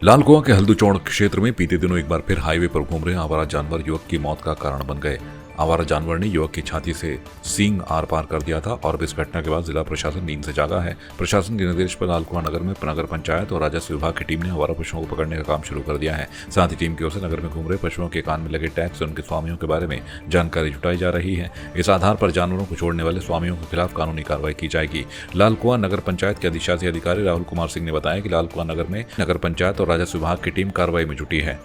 लालकुआं के हल्दूचौड़ क्षेत्र में बीते दिनों एक बार फिर हाईवे पर घूम रहे आवारा जानवर युवक की मौत का कारण बन गए। आवारा जानवर ने युवक की छाती से सींग आर पार कर दिया था और इस घटना के बाद जिला प्रशासन नींद से जागा है। प्रशासन के निर्देश पर लालकुआं नगर में नगर पंचायत और राजस्व विभाग की टीम ने आवारा पशुओं को पकड़ने का काम शुरू कर दिया है। साथ ही टीम की ओर से नगर में घूम रहे पशुओं के कान में लगे टैग से उनके स्वामियों के बारे में जानकारी जुटाई जा रही है। इस आधार पर जानवरों को छोड़ने वाले स्वामियों के खिलाफ कानूनी कार्रवाई की जाएगी। लालकुआं नगर पंचायत के अधिशासी अधिकारी राहुल कुमार सिंह ने बताया कि लालकुआं नगर में नगर पंचायत और राजस्व विभाग की टीम कार्रवाई में जुटी है।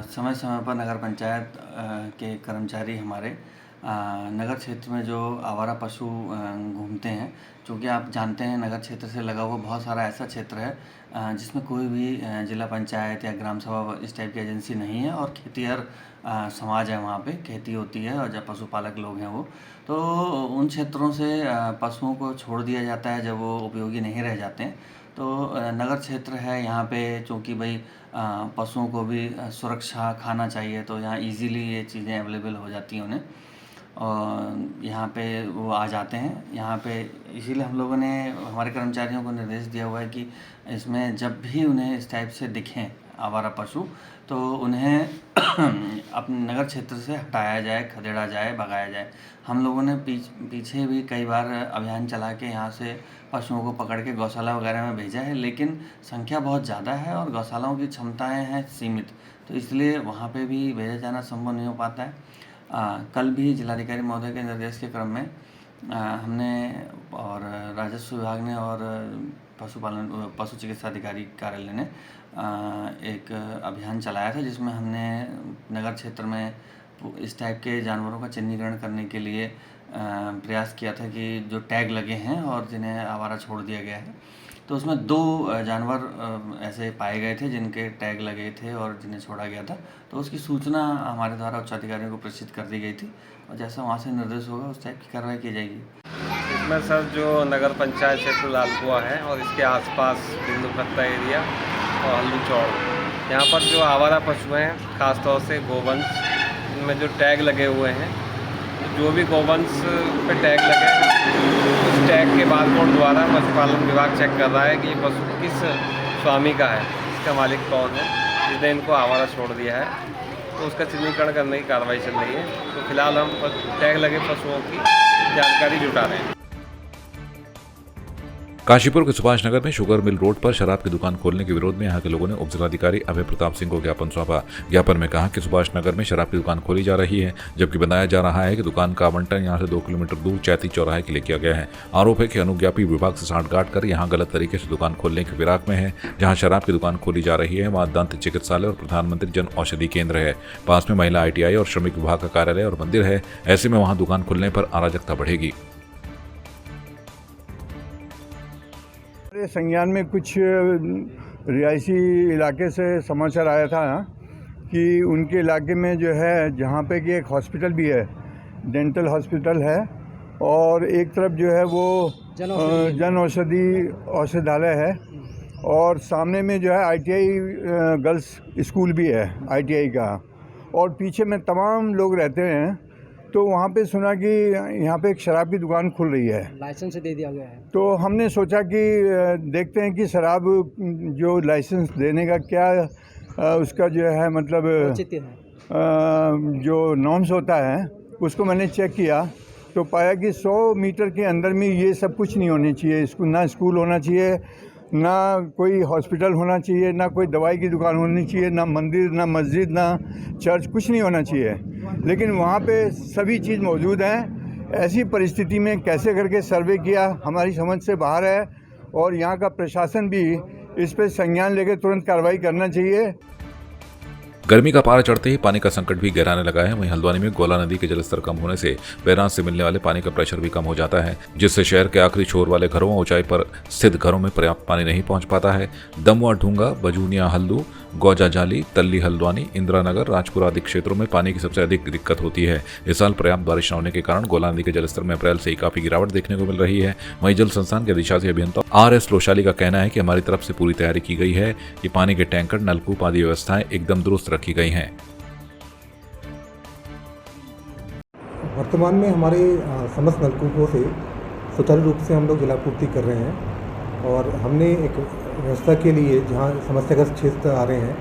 समय समय पर नगर पंचायत के कर्मचारी हमारे नगर क्षेत्र में जो आवारा पशु घूमते हैं, क्योंकि आप जानते हैं नगर क्षेत्र से लगा हुआ बहुत सारा ऐसा क्षेत्र है जिसमें कोई भी जिला पंचायत या ग्राम सभा इस टाइप की एजेंसी नहीं है और खेतीहर समाज है। वहाँ पे खेती होती है और जब पशुपालक लोग हैं वो तो उन क्षेत्रों से पशुओं को छोड़ दिया जाता है जब वो उपयोगी नहीं रह जाते हैं। तो नगर क्षेत्र है यहाँ पे, चूँकि भाई पशुओं को भी सुरक्षा खाना चाहिए, तो यहाँ इजीली ये चीज़ें अवेलेबल हो जाती हैं उन्हें और यहाँ पे वो आ जाते हैं यहाँ पे। इसीलिए हम लोगों ने हमारे कर्मचारियों को निर्देश दिया हुआ है कि इसमें जब भी उन्हें इस टाइप से दिखें आवारा पशु तो उन्हें अपने नगर क्षेत्र से हटाया जाए, खदेड़ा जाए, भगाया जाए। हम लोगों ने पीछे भी कई बार अभियान चला के यहाँ से पशुओं को पकड़ के गौशाला वगैरह में भेजा है, लेकिन संख्या बहुत ज़्यादा है और गौशालाओं की क्षमताएं हैं सीमित, तो इसलिए वहाँ पे भी भेजा जाना संभव नहीं हो पाता है। कल भी जिलाधिकारी महोदय के निर्देश के क्रम में हमने और राजस्व विभाग ने और पशु चिकित्सा अधिकारी कार्यालय ने एक अभियान चलाया था, जिसमें हमने नगर क्षेत्र में इस टाइप के जानवरों का चिन्हीकरण करने के लिए प्रयास किया था कि जो टैग लगे हैं और जिन्हें आवारा छोड़ दिया गया है। तो उसमें 2 जानवर ऐसे पाए गए थे जिनके टैग लगे थे और जिन्हें छोड़ा गया था, तो उसकी सूचना हमारे द्वारा उच्चाधिकारियों को प्रेषित कर दी गई थी और जैसा वहाँ से निर्देश होगा उस टाइप की कार्रवाई की जाएगी। इसमें सर जो नगर पंचायत क्षेत्र लालकुआं है और इसके आसपास बिंदुपत्ता एरिया और हल्दूचौड़, यहाँ पर जो आवारा पशु हैं खासतौर से गोवंश, इनमें जो टैग लगे हुए हैं, जो भी गोवंश पे टैग लगे हैं उस टैग के बारकोड द्वारा पशुपालन विभाग चेक कर रहा है कि ये पशु किस स्वामी का है, इसका मालिक कौन है, जिसने इनको आवारा छोड़ दिया है, तो उसका चिन्हीकरण करने की कार्रवाई चल रही है। तो फिलहाल हम टैग लगे पशुओं की जानकारी जुटा रहे हैं। काशीपुर के सुभाष नगर में शुगर मिल रोड पर शराब की दुकान खोलने के विरोध में यहां के लोगों ने उप जिलाधिकारी अभय प्रताप सिंह को ज्ञापन सौंपा। ज्ञापन में कहा कि सुभाष नगर में शराब की दुकान खोली जा रही है, जबकि बताया जा रहा है कि दुकान का आवंटन यहां से 2 किलोमीटर दूर चैती चौराहे के लिए किया गया है। आरोप है कि अनुज्ञापी विभाग से सांठगांठ कर यहां गलत तरीके से दुकान खोलने के फिराक में है। जहां शराब की दुकान खोली जा रही है वहां दंत चिकित्सालय और प्रधानमंत्री जन औषधि केंद्र है, पास में महिला ITI और श्रमिक विभाग का कार्यालय और मंदिर है। ऐसे में वहां दुकान खुलने पर अराजकता बढ़ेगी। संज्ञान में कुछ रिहायशी इलाके से समाचार आया था कि उनके इलाके में जो है, जहाँ पे कि एक हॉस्पिटल भी है, डेंटल हॉस्पिटल है, और एक तरफ जो है वो जन औषधि औषधालय है, और सामने में जो है ITI गर्ल्स स्कूल भी है ITI का, और पीछे में तमाम लोग रहते हैं। तो वहाँ पे सुना कि यहाँ पे एक शराब की दुकान खुल रही है, लाइसेंस दे दिया गया है। तो हमने सोचा कि देखते हैं कि शराब जो लाइसेंस देने का क्या उसका जो है मतलब जो नॉर्म्स होता है उसको मैंने चेक किया, तो पाया कि 100 मीटर के अंदर में ये सब कुछ नहीं होने चाहिए। ना स्कूल होना चाहिए, ना कोई हॉस्पिटल होना चाहिए, ना कोई दवाई की दुकान होनी चाहिए, ना मंदिर, ना मस्जिद, ना चर्च, कुछ नहीं होना चाहिए। लेकिन वहाँ पे सभी चीज़ मौजूद हैं। ऐसी परिस्थिति में कैसे करके सर्वे किया हमारी समझ से बाहर है, और यहाँ का प्रशासन भी इस पर संज्ञान लेकर तुरंत कार्रवाई करना चाहिए। गर्मी का पारा चढ़ते ही पानी का संकट भी गहराने लगा है। वहीं हल्द्वानी में गोला नदी के जलस्तर कम होने से बैराज से मिलने वाले पानी का प्रेशर भी कम हो जाता है, जिससे शहर के आखिरी छोर वाले घरों ऊंचाई पर स्थित घरों में पर्याप्त पानी नहीं पहुंच पाता है। दमुआ, ढूंगा, बजूनिया, हल्दू, गौजा जाली, तल्ली हल्द्वानी, इंदिरा नगर, राजपुर आदि क्षेत्रों में पानी की सबसे अधिक दिक्कत होती है। इस साल पर्याप्त बारिश न होने के कारण गोला नदी के जलस्तर में अप्रैल से ही काफी गिरावट देखने को मिल रही है। वहीं जल संस्थान के अधिशासी अभियंता RS लोशाली का कहना है कि हमारी तरफ से पूरी तैयारी की गई है कि पानी के टैंकर, नलकूप आदि व्यवस्थाएं एकदम दुरुस्त रखी गई हैं। वर्तमान में हमारे समस्त नलकूपों से सुचारू रूप से हम लोग जलापूर्ति कर रहे हैं। और हमने एक व्यवस्था के लिए जहाँ समस्याग्रस्त क्षेत्र आ रहे हैं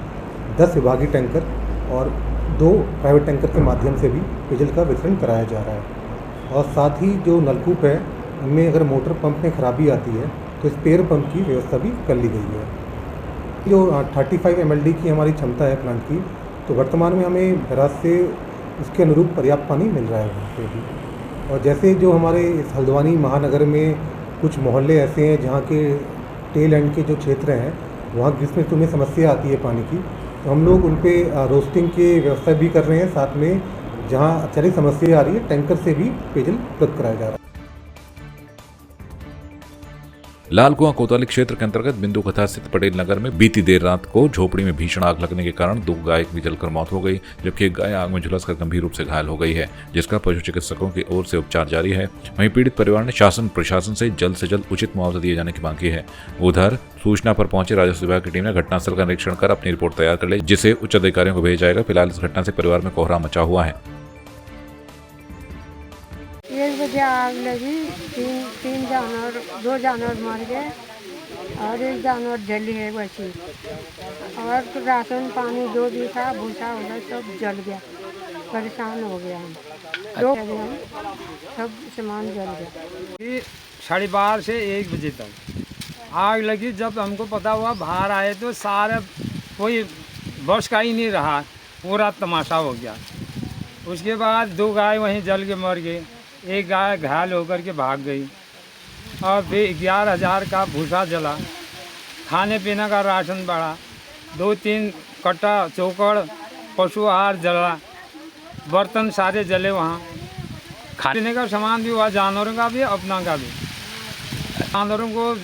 10 विभागीय टैंकर और 2 प्राइवेट टैंकर के माध्यम से भी पेयजल का वितरण कराया जा रहा है। और साथ ही जो नलकूप है उनमें अगर मोटर पंप में खराबी आती है तो स्पेयर पंप की व्यवस्था भी कर ली गई है। जो 35 mld की हमारी क्षमता है प्लांट की, तो वर्तमान में हमें बैराज से उसके अनुरूप पर्याप्त पानी मिल रहा है वहाँ पे भी। और जैसे जो हमारे इस हल्द्वानी महानगर में कुछ मोहल्ले ऐसे हैं जहाँ के टेल एंड के जो क्षेत्र हैं वहाँ ग्रीष्म ऋतु में समस्या आती है पानी की, तो हम लोग उन पे रोस्टिंग की व्यवस्था भी कर रहे हैं। साथ में जहाँ अत्यधिक समस्या आ रही है टैंकर से भी पेयजल उपलब्ध कराया जा रहा है। लाल कुआं कोतवाली क्षेत्र के अंतर्गत बिंदु कथा स्थित पटेल नगर में बीती देर रात को झोपड़ी में भीषण आग लगने के कारण 2 गाय की जलकर मौत हो गई, जबकि एक गाय आग में झुलसकर गंभीर रूप से घायल हो गई है, जिसका पशु चिकित्सकों की ओर से उपचार जारी है। वहीं पीड़ित परिवार ने शासन प्रशासन से जल्द उचित मुआवजा दिए जाने की मांग की है। उधर सूचना पर पहुंचे राजस्व विभाग की टीम ने घटनास्थल का निरीक्षण कर अपनी रिपोर्ट तैयार कर ली, जिसे उच्च अधिकारियों को भेजा जाएगा। फिलहाल इस घटना से परिवार में कोहराम मचा हुआ है। 1 बजे आग लगी, 2 जानवर मर गए और 1 जानवर जली है बची। और राशन पानी जो भी था भूसा वूसा सब जल गया, परेशान हो गया हम। 2 बजे हम सब सामान जल गया। 12:30 से 1 बजे तक आग लगी। जब हमको पता हुआ बाहर आए तो सारा कोई बस का ही नहीं रहा, पूरा तमाशा हो गया। उसके बाद 2 गाय वहीं जल के मर गई, 1 गाय घायल होकर के भाग गई और फिर 11,000 का भूसा जला, खाने पीने का राशन बढ़ा, 2-3 कट्टा चौकड़ पशु आहार जला, बर्तन सारे जले, वहाँ खाने का सामान भी हुआ, जानवरों का भी अपना का भी। जानवरों को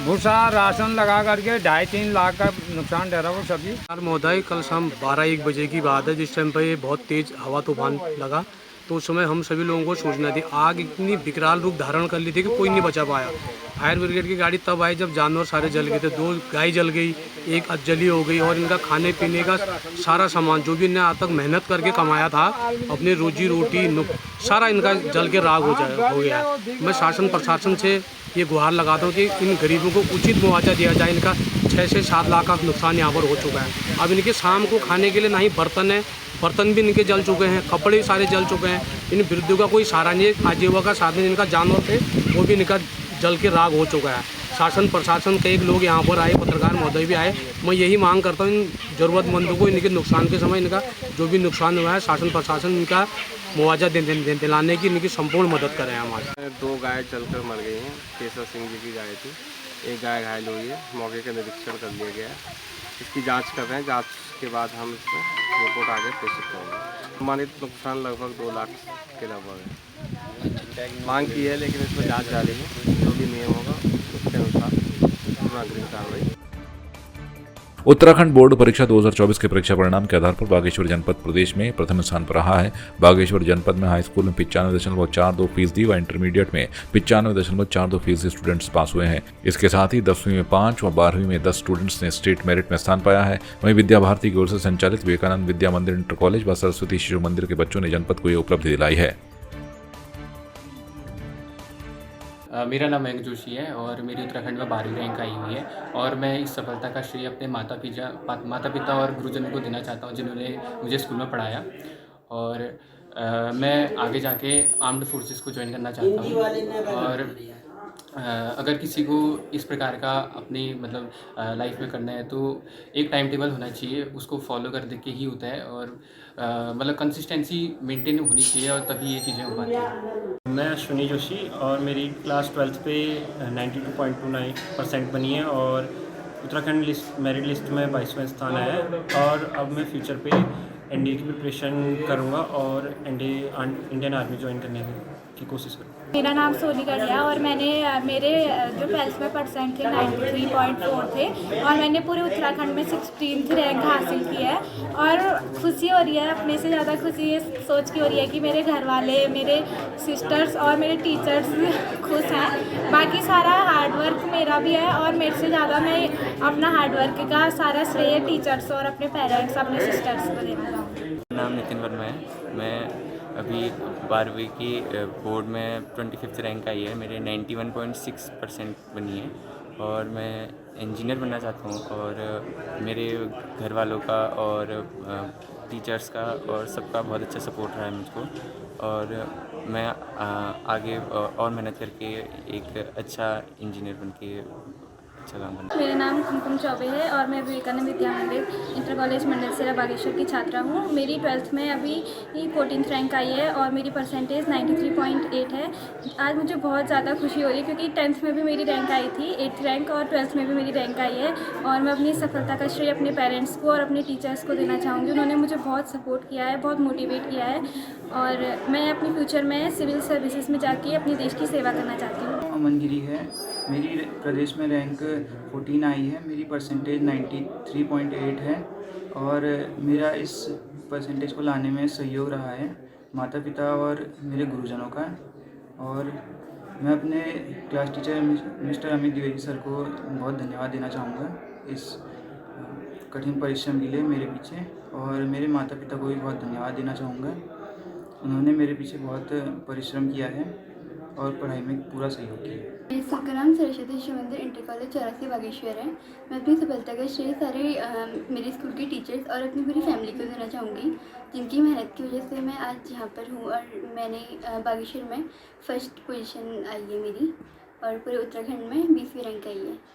भूसा राशन लगा करके 2.5-3 लाख का नुकसान ठहरा वो सभी। महोदय, कल शाम 12-1 बजे की बात है, जिस टाइम पर ये बहुत तेज़ हवा तूफान लगा, तो उस समय हम सभी लोगों को सूचना दी। आग इतनी विकराल रूप धारण कर ली थी कि कोई नहीं बचा पाया। फायर ब्रिगेड की गाड़ी तब आई जब जानवर सारे जल गए थे। 2 गाय जल गई, 1 अधजली हो गई और इनका खाने पीने का सारा सामान जो भी इन्हें आज तक मेहनत करके कमाया था, अपनी रोजी रोटी सारा इनका जल के राख हो गया। मैं शासन प्रशासन से ये गुहार लगाता हूँ कि इन गरीबों को उचित मुआवजा दिया जाए। इनका 6 से 7 लाख का नुकसान यहाँ पर हो चुका है। अब इनके शाम को खाने के लिए ना ही बर्तन है, बर्तन भी इनके जल चुके हैं, कपड़े सारे जल चुके हैं। इन वृद्धों का कोई सहारा नहीं है। आजीविका का साधन इनका जानवर थे, वो भी इनका जल के राख हो चुका है। शासन प्रशासन कई लोग यहाँ पर आए, पत्रकार महोदय भी आए। मैं यही मांग करता हूँ इन ज़रूरतमंदों को इनके नुकसान के समय इनका जो भी नुकसान हुआ है शासन प्रशासन इनका मुआवजा दिलाने की इनकी संपूर्ण मदद करें। हमारे 2 गाय जलकर मर गई हैं। केसर सिंह जी की गाय थी, 1 गाय घायल हुई है। मौके का निरीक्षण कर लिया गया है, इसकी जांच कर रहे हैं। जांच के बाद हम इसमें रिपोर्ट आगे प्रेषित करेंगे। अनुमानित नुकसान लगभग 2 लाख के लगभग है। मांग की है, लेकिन इसमें जांच जारी है। जो भी नियम होगा उसके अनुसार अग्रिम कार्रवाई। उत्तराखंड बोर्ड परीक्षा 2024 के परीक्षा परिणाम के आधार पर बागेश्वर जनपद प्रदेश में प्रथम स्थान पर रहा है। बागेश्वर जनपद में हाई स्कूल में 95.42% व इंटरमीडिएट में 95.42% स्टूडेंट्स पास हुए हैं। इसके साथ ही 10वीं में 5 व 12वीं में 10 स्टूडेंट्स ने स्टेट मेरिट में स्थान पाया है। वहीं विद्या भारती की ओर से संचालित विवेकानंद विद्या मंदिर इंटर कॉलेज व सरस्वती शिशु मंदिर के बच्चों ने जनपद को यह उपलब्धि दिलाई है। मेरा नाम मयंक जोशी है और मेरी उत्तराखंड में 12वीं रैंक आई हुई है और मैं इस सफलता का श्रेय अपने माता पिता और गुरुजनों को देना चाहता हूं, जिन्होंने मुझे स्कूल में पढ़ाया। और मैं आगे जाके आर्म्ड फोर्सेस को ज्वाइन करना चाहता हूं। और अगर किसी को इस प्रकार का अपनी लाइफ में करना है तो एक टाइम टेबल होना चाहिए, उसको फॉलो कर के ही होता है। और कंसिस्टेंसी मेंटेन होनी चाहिए और तभी ये चीज़ें हो पाती हैं। मैं अश्विनी जोशी और मेरी क्लास 12th पे 92.29% बनी है और उत्तराखंड मेरिट लिस्ट में 22वां स्थान आया है। और अब मैं फ्यूचर पे एनडीए की प्रिपरेशन करूँगा और इंडियन आर्मी ज्वाइन करने की कोशिश करूँगा। मेरा नाम सोनी कड़िया और मैंने मेरे जो 12th में परसेंट थे 93.4 थे और मैंने पूरे उत्तराखंड में 16th रैंक हासिल की है। और खुशी हो रही है, अपने से ज़्यादा खुशी ये सोच की हो रही है कि मेरे घर वाले, मेरे सिस्टर्स और मेरे टीचर्स खुश हैं। बाकी सारा हार्डवर्क मेरा भी है और मेरे से ज़्यादा मैं अपना हार्डवर्क का सारा श्रेय टीचर्स और अपने पेरेंट्स, अपने सिस्टर्स को देना चाहूँगी। नाम नितिन वर्मा है। मैं अभी 12वीं की बोर्ड में 25th रैंक आई है, मेरे 91.6% बनी है और मैं इंजीनियर बनना चाहता हूँ। और मेरे घर वालों का और टीचर्स का और सबका बहुत अच्छा सपोर्ट रहा है मुझको। और मैं आगे और मेहनत करके एक अच्छा इंजीनियर बन के अच्छा काम करना। मेरा नाम कुमकुम चौबे है और मैं विवेकानंद विद्या मंदिर इंटर कॉलेज मंडलसेरा बागेश्वर की छात्रा हूँ। मेरी 12th में अभी 14th रैंक आई है और मेरी परसेंटेज 93.8 है। आज मुझे बहुत ज़्यादा खुशी हो रही है क्योंकि 10th में भी मेरी रैंक आई थी 8th रैंक, और 12th में भी मेरी रैंक आई है। और मैं अपनी सफलता का श्रेय अपने पेरेंट्स को और अपने टीचर्स को देना चाहूँगी। उन्होंने मुझे बहुत सपोर्ट किया है, बहुत मोटिवेट किया है, और मैं अपने फ्यूचर में सिविल सर्विसेज में जाके अपने देश की सेवा करना चाहती हूँ। अमन गिरी है, मेरी प्रदेश में रैंक 14 आई है, मेरी परसेंटेज 93.8 है और मेरा इस परसेंटेज को लाने में सहयोग रहा है माता पिता और मेरे गुरुजनों का। और मैं अपने class teacher mister Amit Dwivedi sir को बहुत धन्यवाद देना चाहूँगा इस कठिन परिश्रम के लिए मेरे पीछे, और मेरे माता पिता को भी बहुत धन्यवाद देना चाहूँगा। उन्होंने मेरे पीछे बहुत परिश्रम किया है और पढ़ाई में पूरा सहयोग किया। मेरे स्कूल का नाम सरस्वती शिशु मंदिर इंटर कॉलेज 84 बागेश्वर है। मैं अपनी सफलता का श्रेय सारे मेरे स्कूल के टीचर्स और अपनी पूरी फैमिली को देना चाहूँगी, जिनकी मेहनत की वजह से मैं आज यहाँ पर हूँ और मैंने बागेश्वर में फर्स्ट पोजीशन आई है मेरी, और पूरे उत्तराखंड में 20वीं रैंक आई है।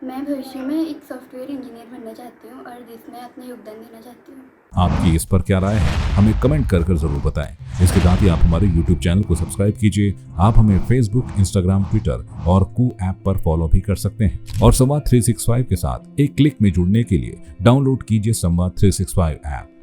मैं भविष्य में एक सॉफ्टवेयर इंजीनियर बनना चाहती हूँ और देश में अपना योगदान देना चाहती हूँ। आपकी इस पर क्या राय है, हमें कमेंट कर जरूर बताएं। इसके साथ ही आप हमारे YouTube चैनल को सब्सक्राइब कीजिए। आप हमें Facebook, Instagram, Twitter और कू ऐप पर फॉलो भी कर सकते हैं। और संवाद 365 के साथ एक क्लिक में जुड़ने के लिए डाउनलोड कीजिए संवाद 365 ऐप।